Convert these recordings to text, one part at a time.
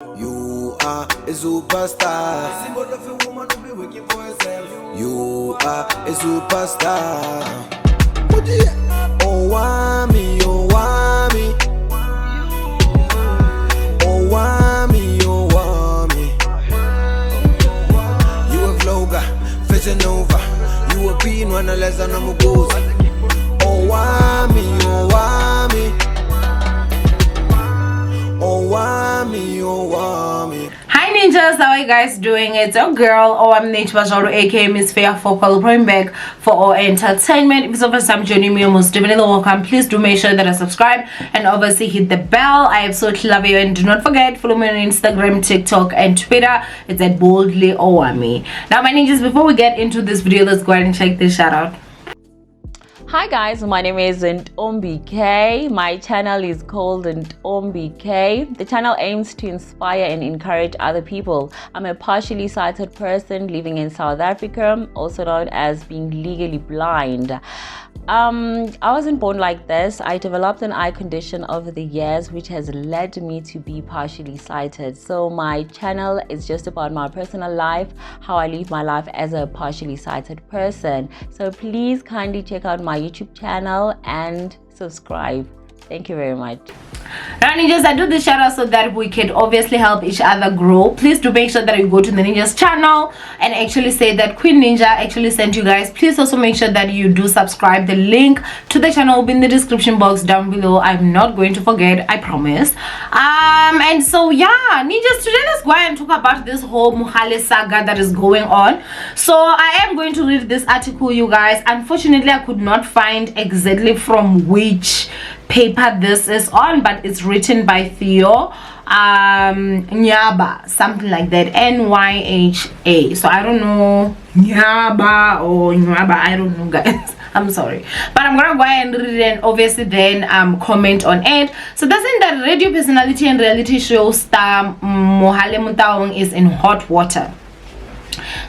You are a superstar. Symbol of a woman who be working for herself. You are a superstar. Owamie, Owamie. Owamie, Owamie. You a vlogger, fashion over. You a being one less than a mugoza. Owamie, Owamie. Owamie, Owamie. Hi ninjas, how are you guys doing? It's your girl Owamie aka Miss Fair Focal, bring back for our entertainment. If it's the first time joining me, most definitely welcome. Please do make sure that I subscribe and obviously hit the bell. I absolutely love you, and do not forget, follow me on Instagram, TikTok and Twitter. It's at boldly Owamie. Now my ninjas, before we get into this video, let's go ahead and check this shout out. Hi guys, my name is Owamie K. My channel is called Owamie K. The channel aims to inspire and encourage other people. I'm a partially sighted person living in South Africa, also known as being legally blind. I wasn't born like this. I developed an eye condition over the years, which has led me to be partially sighted. So my channel is just about my personal life, how I live my life as a partially sighted person. So please kindly check out my YouTube channel and subscribe. Thank you very much. Now ninjas, I do this shout out so that we can obviously help each other grow. Please do make sure that you go to the ninjas channel and actually say that Queen Ninja actually sent you guys. Please also make sure that you do subscribe. The link to the channel will be in the description box down below. I'm not going to forget, I promise. And so yeah, ninjas, today let's go ahead and talk about this whole Mohale saga that is going on. So I am going to read this article, you guys. Unfortunately, I could not find exactly from which paper this is on, but it's written by Theo Nyaba, something like that, NYHA. So I don't know Nyaba or Nyaba, I don't know guys. I'm sorry, but I'm gonna go ahead and read it and obviously then comment on it. So that's in that radio personality and reality show star Mohale is in hot water.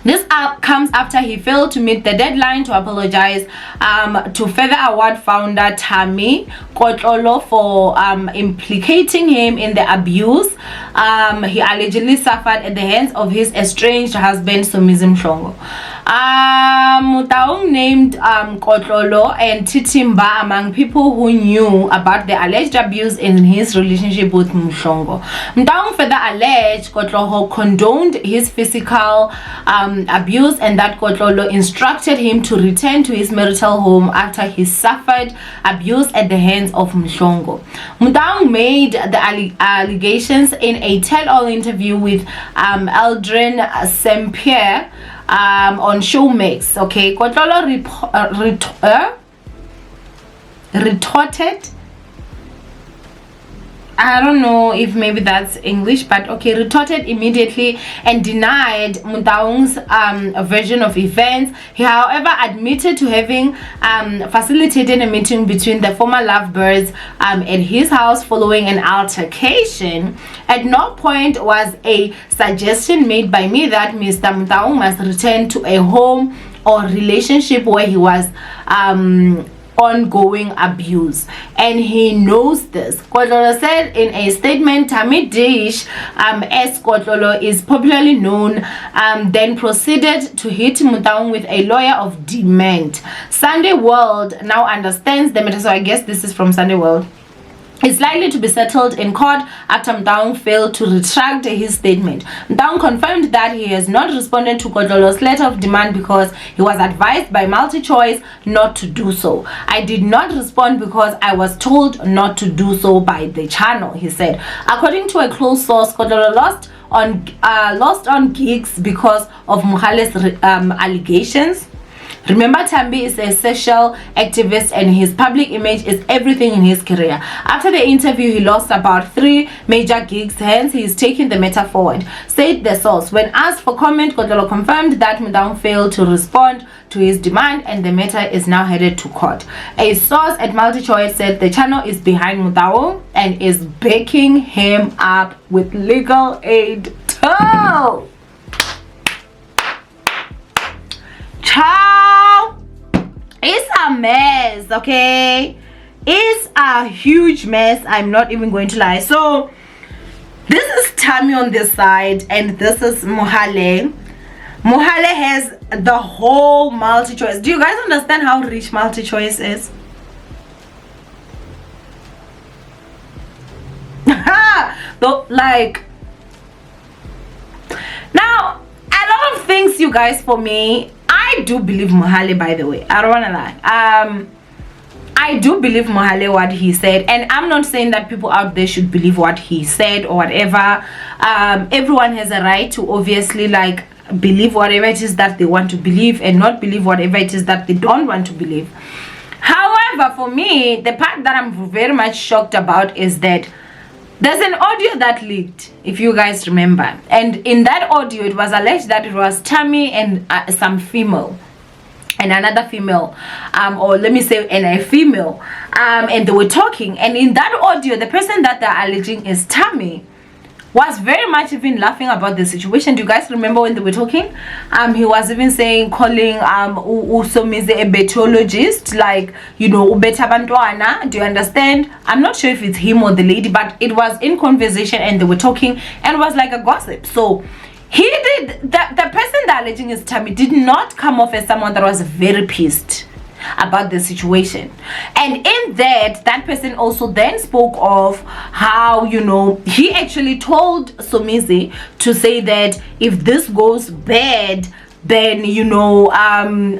This comes after he failed to meet the deadline to apologize to Feather Award founder Thami for implicating him in the abuse he allegedly suffered at the hands of his estranged husband Somizi Mhlongo. Mutaung named Kotlolo and Titimba among people who knew about the alleged abuse in his relationship with Mhlongo. Mutaung further alleged Kotlolo condoned his physical abuse and that Kotlolo instructed him to return to his marital home after he suffered abuse at the hands of Mhlongo. Mutaung made the allegations in a tell-all interview with Aldrin Saint-Pierre on Showmax. Okay, Kotlolo retorted. I don't know if maybe that's English, but okay, retorted immediately and denied Mutaung's version of events. He, however, admitted to having facilitated a meeting between the former lovebirds at his house following an altercation. At no point was a suggestion made by me that Mr. Mutaung must return to a home or relationship where he was ongoing abuse, and he knows this. Kotlolo said in a statement. Thami Dish, as Kotlolo is popularly known, then proceeded to hit Mutaung with a lawyer of demand. Sunday World now understands the matter, so I guess this is from Sunday World. It's likely to be settled in court after Mutaung failed to retract his statement. Mutaung confirmed that he has not responded to Kotlolo's letter of demand because he was advised by Multichoice not to do so. I did not respond because I was told not to do so by the channel, he said. According to a close source, Kotlolo lost on gigs because of Mohale's allegations. Remember, Thami is a social activist and his public image is everything in his career. After the interview, he lost about 3 major gigs, hence he is taking the matter forward, said the source. When asked for comment, Kotlolo confirmed that Mutaung failed to respond to his demand and the matter is now headed to court. A source at Multichoice said the channel is behind Mutaung and is backing him up with legal aid. Oh! Ciao! It's a mess, okay? It's a huge mess. I'm not even going to lie. So This is Thami on this side, and this is Mohale. Mohale has the whole Multichoice. Do you guys understand how rich Multichoice is? Though, like, now a lot of things, you guys, for me, I do believe Mohale, by the way. I don't wanna lie. I do believe Mohale what he said, and I'm not saying that people out there should believe what he said or whatever. Everyone has a right to obviously like believe whatever it is that they want to believe and not believe whatever it is that they don't want to believe. However, for me, the part that I'm very much shocked about is that there's an audio that leaked, if you guys remember, and in that audio it was alleged that it was Thami and some female and another female, or let me say and a female, and they were talking, and in that audio the person that they're alleging is Thami was very much even laughing about the situation. Do you guys remember when they were talking? He was even saying, calling Usomize a betologist, like, you know, ubeta bantwana. Do you understand? I'm not sure if it's him or the lady, but it was in conversation and they were talking and it was like a gossip. So he did that. The person that alleging is Thami did not come off as someone that was very pissed about the situation, and in that person also then spoke of how, you know, he actually told Somizi to say that if this goes bad, then, you know,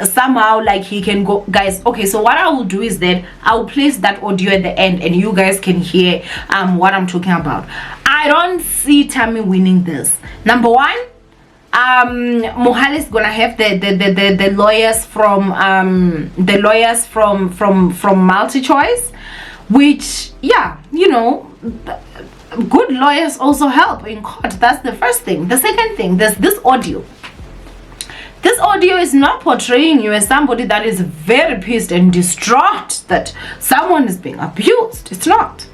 somehow like he can go. Guys, okay, so what I will do is that I'll place that audio at the end and you guys can hear what I'm talking about. I don't see Thami winning this. Number one, Mohale is gonna have the lawyers from Multichoice, which, yeah, you know, good lawyers also help in court. That's the first thing. The second thing, there's this audio. This audio is not portraying you as somebody that is very pissed and distraught that someone is being abused. It's not,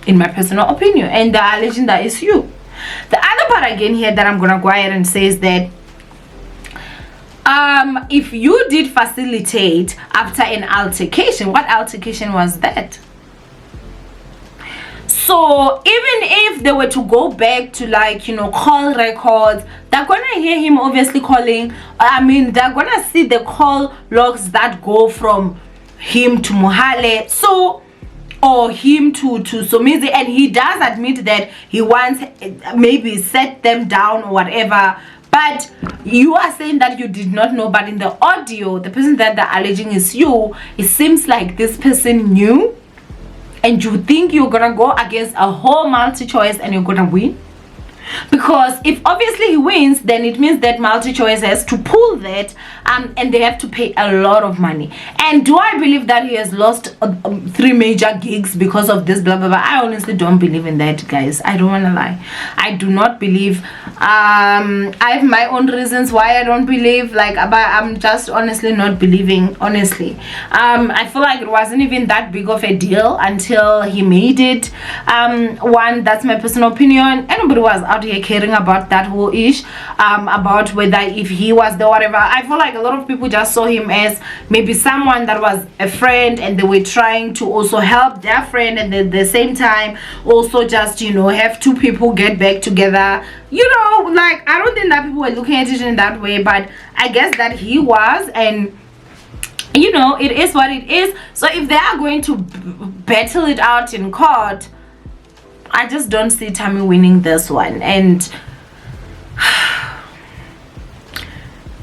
in my personal opinion, and the allegation that is you. The other part again here that I'm gonna go ahead and say is that if you did facilitate after an altercation, what altercation was that? So even if they were to go back to, like, you know, call records, they're gonna hear him obviously calling. I mean, they're gonna see the call logs that go from him to Mohale, so, or him to Somizi, and he does admit that he wants maybe set them down or whatever. But you are saying that you did not know, but in the audio, the person that they're alleging is you, it seems like this person knew, and you think you're gonna go against a whole Multichoice and you're gonna win. Because if obviously he wins, then it means that Multichoice has to pull that, and they have to pay a lot of money. And do I believe that he has lost 3 major gigs because of this, blah blah blah? I honestly don't believe in that, guys. I don't want to lie. I do not believe. I have my own reasons why I don't believe, like, but I'm just honestly not believing, honestly. I feel like it wasn't even that big of a deal until he made it. One, that's my personal opinion. Anybody was out here caring about that whole ish, about whether if he was there, whatever. I feel like a lot of people just saw him as maybe someone that was a friend, and they were trying to also help their friend, and at the same time also just, you know, have 2 people get back together. You know, like, I don't think that people were looking at it in that way, but I guess that he was, and you know, it is what it is. So if they are going to battle it out in court, I just don't see Thami winning this one. And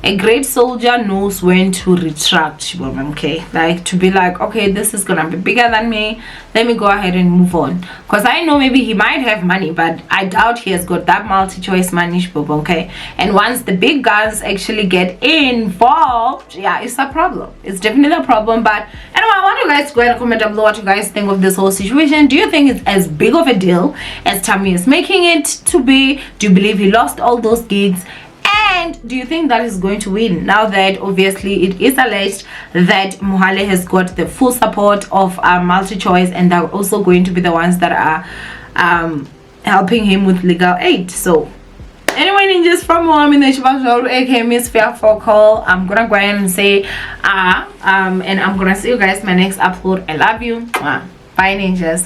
a great soldier knows when to retract, okay? Like, to be like, okay, this is gonna be bigger than me, let me go ahead and move on. Because I know maybe he might have money, but I doubt he has got that Multichoice money, okay? And once the big guns actually get involved, yeah, it's a problem. It's definitely a problem. But anyway, I want you guys to go ahead and comment down below what you guys think of this whole situation. Do you think it's as big of a deal as Thami is making it to be? Do you believe he lost all those gigs? And do you think that is going to win, now that obviously it is alleged that Mohale has got the full support of Multichoice, and they're also going to be the ones that are helping him with legal aid? So anyway, ninjas, from Owamie, aka Miss Fair Focal, I'm gonna go ahead and say and I'm gonna see you guys in my next upload. I love you. Bye, ninjas.